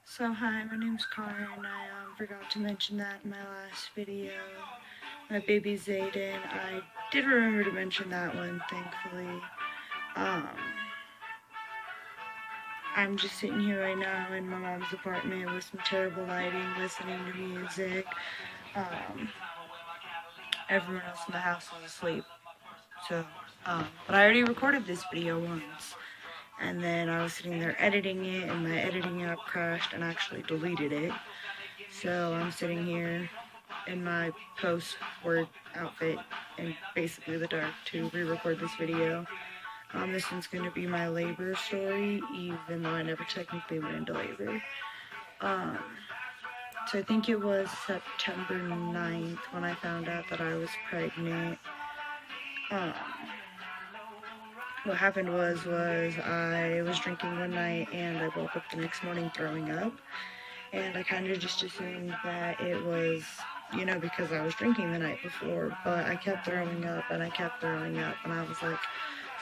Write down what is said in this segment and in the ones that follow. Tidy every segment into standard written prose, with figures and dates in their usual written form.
So hi, my name's Karen. I forgot to mention that in my last video. My baby Zayden. I did remember to mention that one, thankfully. Um, I'm just sitting here right now in my mom's apartment with some terrible lighting, listening to music. Um, Everyone else in the house is asleep. So, but I already recorded this video once. And then I was sitting there editing it, and my editing app crashed and actually deleted it. So I'm sitting here in my post-work outfit in basically the dark to re-record this video. This one's going to be my labor story, even though I never technically went into labor. Um, so I think it was September 9th when I found out that I was pregnant. What happened was I was drinking one night and I woke up the next morning throwing up. And I kind of just assumed that it was, because I was drinking the night before, but I kept throwing up and I kept throwing up, and I was like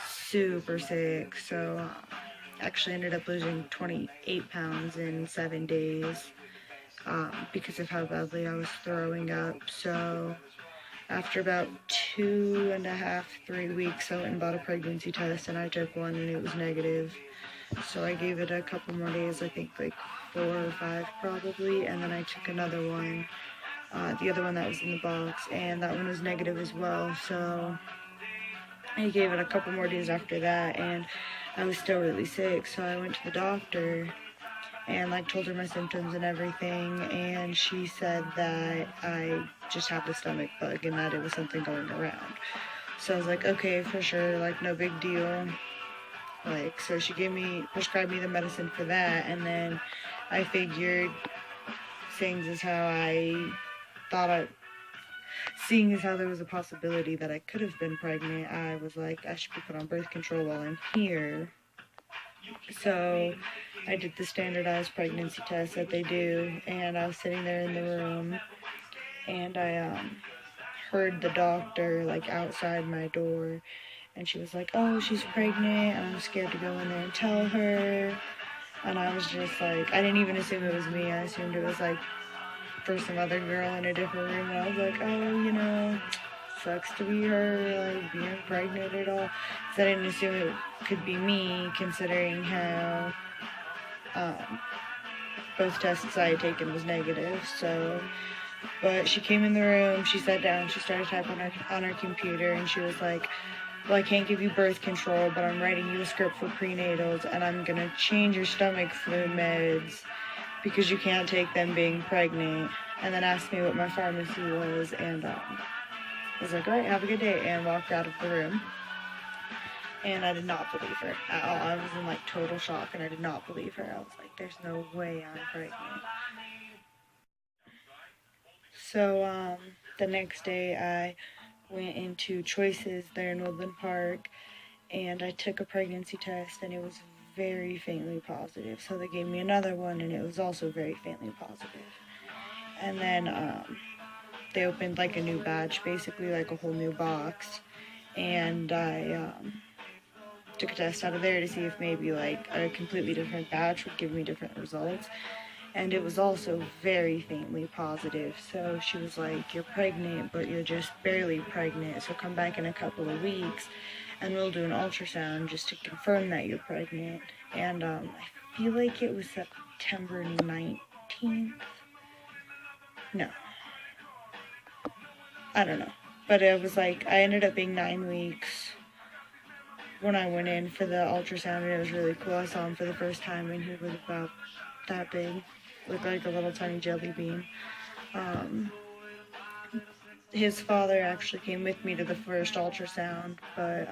super sick. So I actually ended up losing 28 pounds in 7 days because of how badly I was throwing up. So after about 2.5, 3 weeks, I went and bought a pregnancy test, and I took one and it was negative. So I gave it a couple more days, I think like 4 or 5 probably, and then I took another one, the other one that was in the box, and that one was negative as well. So I gave it a couple more days after that, and I was still really sick. So I went to the doctor and told her my symptoms and everything, and she said that I just had the stomach bug and that it was something going around. So I was like, okay, for sure, no big deal. So she prescribed me the medicine for that, and then I figured, seeing as how there was a possibility that I could have been pregnant, I was like, I should be put on birth control while I'm here. So I did the standardized pregnancy test that they do, and I was sitting there in the room, and I heard the doctor outside my door, and she was like, oh, she's pregnant, and I'm scared to go in there and tell her. And I was just like, I didn't even assume it was me. I assumed it was for some other girl in a different room. And I was like, oh, sucks to be her, being pregnant at all. Because I didn't assume it could be me, considering how both tests I had taken was negative. So, but she came in the room, she sat down, she started typing on her computer, and she was like, well, I can't give you birth control, but I'm writing you a script for prenatals, and I'm going to change your stomach flu meds because you can't take them being pregnant. And then asked me what my pharmacy was, and I was like, all right, have a good day, and walked out of the room. And I did not believe her at all. I was in total shock, and I did not believe her. I was like, there's no way I'm pregnant. So the next day I went into Choices there in Woodland Park, and I took a pregnancy test, and it was very faintly positive. So they gave me another one, and it was also very faintly positive. And then they opened a new batch, basically a whole new box, and I took a test out of there to see if maybe a completely different batch would give me different results. And it was also very faintly positive. So she was like, you're pregnant, but you're just barely pregnant, so come back in a couple of weeks and we'll do an ultrasound just to confirm that you're pregnant. And I feel like it was September 19th. No. I don't know. But it was I ended up being 9 weeks when I went in for the ultrasound, and it was really cool. I saw him for the first time, and he was about that big. Looked like a little tiny jelly bean. His father actually came with me to the first ultrasound, but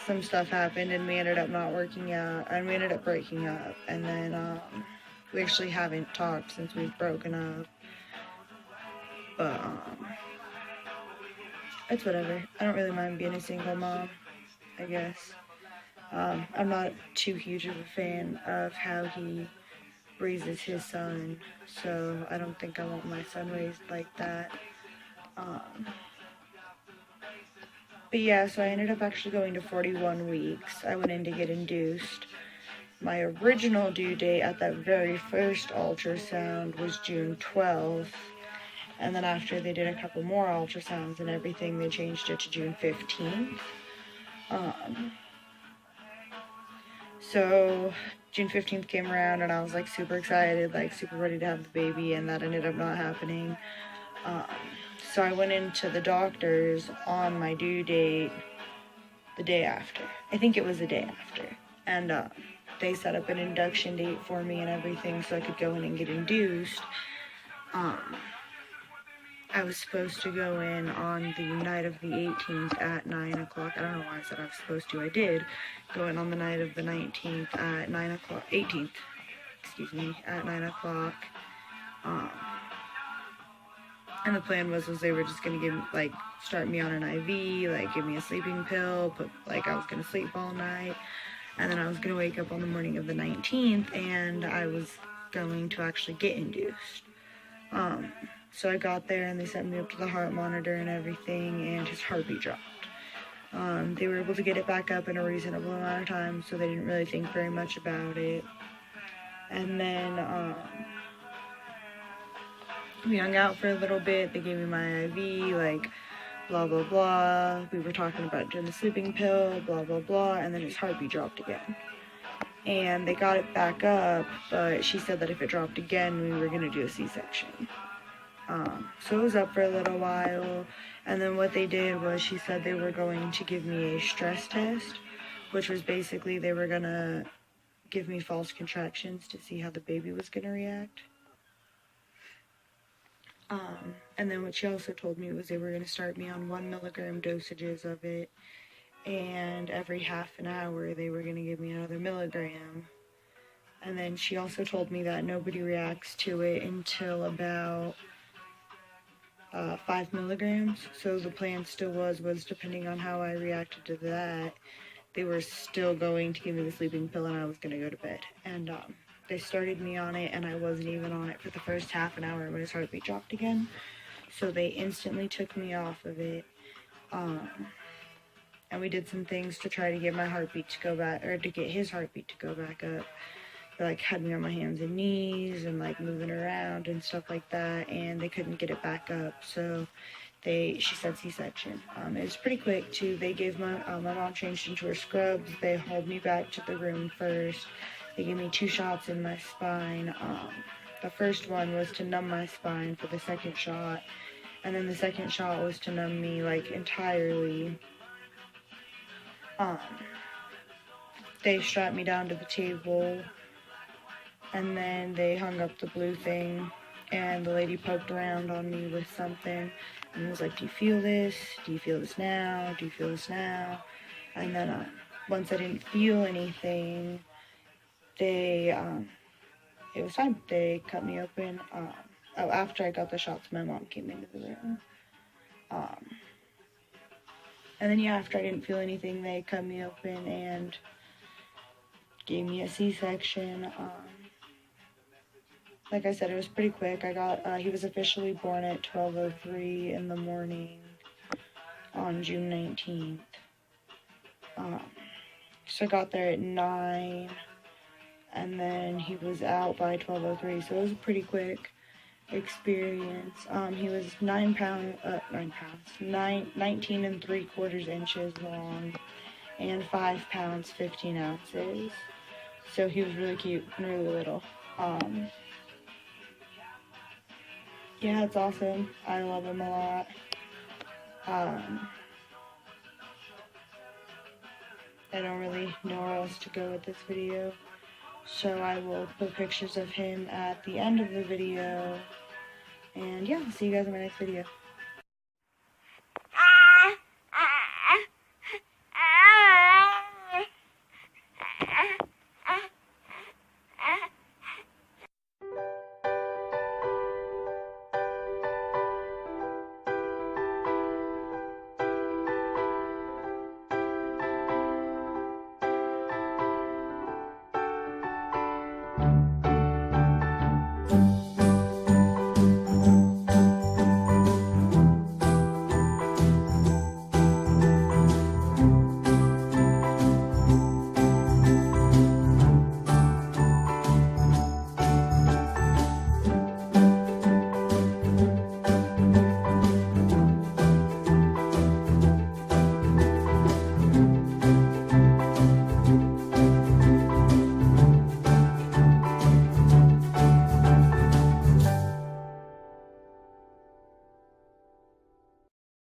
some stuff happened, and we ended up not working out, and we ended up breaking up, and then we actually haven't talked since we've broken up. But it's whatever. I don't really mind being a single mom, I guess. I'm not too huge of a fan of how he raises his son, so I don't think I want my son raised like that. But yeah, so I ended up actually going to 41 weeks. I went in to get induced, my original due date at that very first ultrasound was June 12th. And then after they did a couple more ultrasounds and everything, they changed it to June 15th. So June 15th came around and I was like super excited, like super ready to have the baby, and that ended up not happening. So I went into the doctor's on my due date the day after. I think it was the day after. And they set up an induction date for me and everything so I could go in and get induced. I was supposed to go in on the night of the 18th at 9 o'clock. I don't know why I said I was supposed to. I did go in on the night of the 19th at 9 o'clock. 18th, excuse me, at 9 o'clock. And the plan was they were just going to give, like, start me on an IV, like, give me a sleeping pill, put, like, I was going to sleep all night. And then I was going to wake up on the morning of the 19th, and I was going to actually get induced. So I got there, and they sent me up to the heart monitor and everything, and his heartbeat dropped. They were able to get it back up in a reasonable amount of time, so they didn't really think very much about it. And then, we hung out for a little bit. They gave me my IV, like, blah, blah, blah. We were talking about doing the sleeping pill, blah, blah, blah, and then his heartbeat dropped again. And they got it back up, but she said that if it dropped again, we were going to do a C-section. So it was up for a little while, and then what they did was she said they were going to give me a stress test, which was basically they were going to give me false contractions to see how the baby was going to react. And then what she also told me was they were going to start me on 1 milligram dosages of it, and every half an hour they were going to give me another milligram. And then she also told me that nobody reacts to it until about 5 milligrams. So the plan still was depending on how I reacted to that, they were still going to give me the sleeping pill and I was going to go to bed. And they started me on it, and I wasn't even on it for the first half an hour when his heartbeat dropped again. So they instantly took me off of it. And we did some things to try to get my heartbeat to go back, or to get his heartbeat to go back up. They, like, had me on my hands and knees and, like, moving around and stuff like that, and they couldn't get it back up. So she said C-section. It was pretty quick too. They gave my mom changed into her scrubs. They hauled me back to the room first. They gave me 2 shots in my spine. The first one was to numb my spine for the second shot, and then the second shot was to numb me, like, entirely. They strapped me down to the table, and then they hung up the blue thing, and the lady poked around on me with something, and was like, do you feel this? Do you feel this now? Do you feel this now? And then once I didn't feel anything, it was time. They cut me open. After I got the shots, my mom came into the room. And then, after I didn't feel anything, they cut me open and gave me a C-section. Like I said, it was pretty quick. He was officially born at 12:03 in the morning on June 19th. So I got there at 9, and then he was out by 12:03, so it was a pretty quick experience. He was 19 3/4 inches long, and 5 pounds 15 ounces. So he was really cute and really little. Yeah, it's awesome. I love him a lot. I don't really know where else to go with this video, so I will put pictures of him at the end of the video. And yeah, see you guys in my next video.